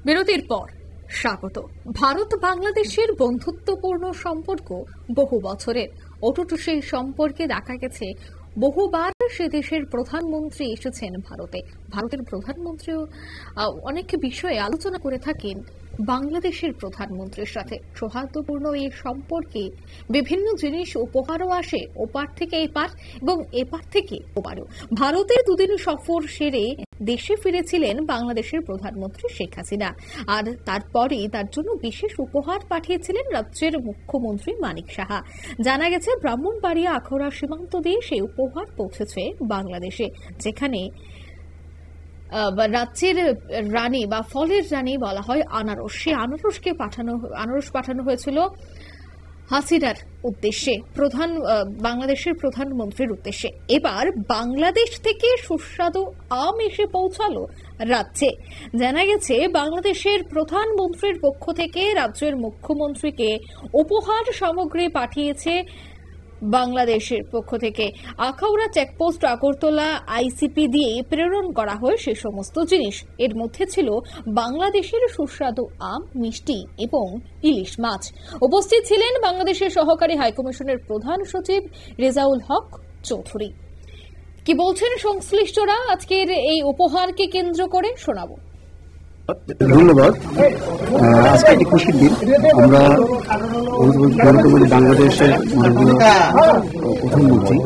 বিরতির পর স্বাগত। ভারত বাংলাদেশের বন্ধুত্বপূর্ণ সম্পর্ক বহু বছরের। অটুট সেই সম্পর্কে দেখা গেছে বহুবার সে দেশের প্রধানমন্ত্রী এসেছেন ভারতে। ভারতের প্রধানমন্ত্রীও অনেক বিষয়ে আলোচনা করে থাকেন বাংলাদেশের প্রধানমন্ত্রীর সাথে। সৌহার্দ্যপূর্ণ এই সম্পর্কে বিভিন্ন জিনিস উপহারও আসে, ওপার থেকে এপার এবং এপার থেকে ওপারও। ভারতের দুদিন সফর সেরে দেশে ফিরেছিলেন বাংলাদেশের প্রধানমন্ত্রী শেখ হাসিনা, আর তারপরেই তার জন্য বিশেষ উপহার পাঠিয়েছিলেন রাজ্যের মুখ্যমন্ত্রী মানিক সাহা। জানা গেছে ব্রাহ্মণবাড়িয়া আখাউড়া সীমান্ত দিয়ে সেই উপহার পৌঁছেছে বাংলাদেশে, যেখানে রাজ্যের রানী বা ফলের রানী বলা হয় আনারস। সেই আনারস পাঠানো হয়েছিল হাসিনার উদ্দেশ্যে, বাংলাদেশের প্রধানমন্ত্রীর উদ্দেশ্যে। এবার বাংলাদেশ থেকে সুস্বাদু আম এসে পৌঁছালো রাজ্যে। জানা গেছে বাংলাদেশের প্রধানমন্ত্রীর পক্ষ থেকে রাজ্যের মুখ্যমন্ত্রীকে উপহার সামগ্রী পাঠিয়েছে বাংলাদেশের পক্ষ থেকে। আখাউড়া চেকপোস্ট আগরতলা আইসিপি দিয়ে প্রেরণ করা হয় সে সমস্ত জিনিস। এর মধ্যে ছিল বাংলাদেশের সুস্বাদু আম, মিষ্টি এবং ইলিশ মাছ। উপস্থিত ছিলেন বাংলাদেশের সহকারী হাইকমিশনের প্রধান সচিব রেজাউল হক চৌধুরী। কি বলছেন সংশ্লিষ্টরা আজকের এই উপহারকে কেন্দ্র করে শোনাবো। ধন্যবাদ। আজকে একটি খুশির দিন। আমরা বাংলাদেশের মাননীয় প্রধানমন্ত্রী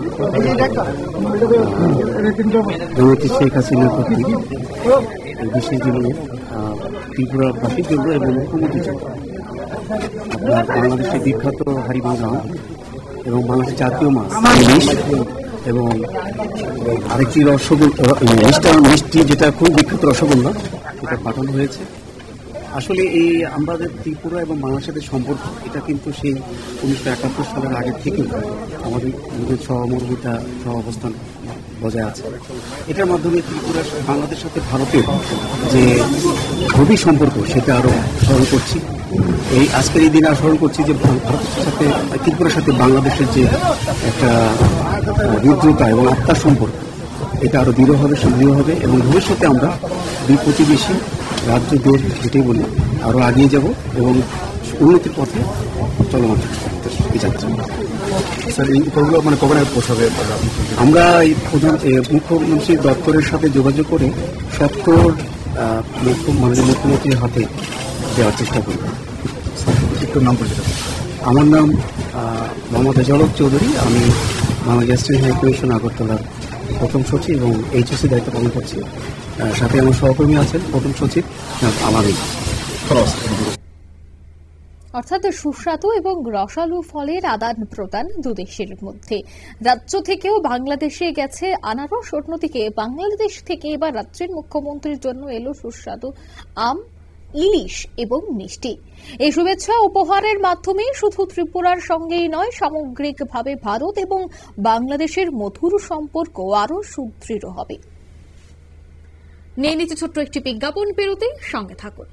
জননেত্রী শেখ হাসিনার প্রতি বিশেষ দিনে ত্রিপুরাবাসীর জন্য এবং মুখ্যমন্ত্রীর জন্য আপনার বাংলাদেশের বিখ্যাত হাড়িভাঙা এবং বাংলাদেশের জাতীয় মাছ ইলিশ এবং আরেকটি মিষ্টি যেটা খুব বিখ্যাত রসগোল্লা, এটা পাঠানো হয়েছে। আসলে এই আমাদের ত্রিপুরা এবং বাংলাদেশের সম্পর্ক এটা কিন্তু সেই 1971 সালের আগের থেকেই আমাদের সহমর্মিতা অবস্থান বজায় আছে। এটার মাধ্যমে ত্রিপুরা বাংলাদেশের সাথে ভারতের যে গভীর সম্পর্ক সেটা আরো স্মরণ করছি। এই আজকের এই দিনে স্মরণ করছি যে ভারতের সাথে ত্রিপুরার সাথে বাংলাদেশের যে একটা হৃদ্রতা এবং আত্মার সম্পর্ক এটা আরো দৃঢ় হবে এবং ভবিষ্যতে আমরা দুই প্রতিবেশী রাজ্য দেশ যেটাই বলি আরো এগিয়ে যাব এবং উন্নতির পথে চলমান যাচ্ছি। স্যার, এই উপহারগুলো কবে পৌঁছাবে? আমরা এই মুখ্যমন্ত্রীর দপ্তরের সাথে যোগাযোগ করে মুখ্যমন্ত্রীর হাতে দেওয়ার চেষ্টা করব। একটু নাম পরিচয়। আমার নাম মোহাম্মদ রেজাউল হক চৌধুরী। আমি বাংলাদেশ হাইকমিশন আগরতলার প্রথম সচিব এবং এইচএসি দায়িত্ব পালন করছি। সাথে আমার সহকর্মী আছেন প্রথম সচিব আমাদের। অর্থাৎ সুস্বাদু এবং রসালো ফলের আদান প্রদান দুদেশের মধ্যে। রাজ্য থেকেও বাংলাদেশে গেছে আনারস, অন্যদিকে বাংলাদেশ থেকে এবার রাজ্যের মুখ্যমন্ত্রীর জন্য এলো সুস্বাদু আম, ইলিশ এবং মিষ্টি। এই শুভেচ্ছা উপহারের মাধ্যমে শুধু ত্রিপুরার সঙ্গেই নয়, সামগ্রিকভাবে ভারত এবং বাংলাদেশের মধুর সম্পর্ক আরো সুদৃঢ় হবে। নিয়ে নিচ্ছে ছোট্ট একটি বিজ্ঞাপন বিরতি, সঙ্গে থাকুন।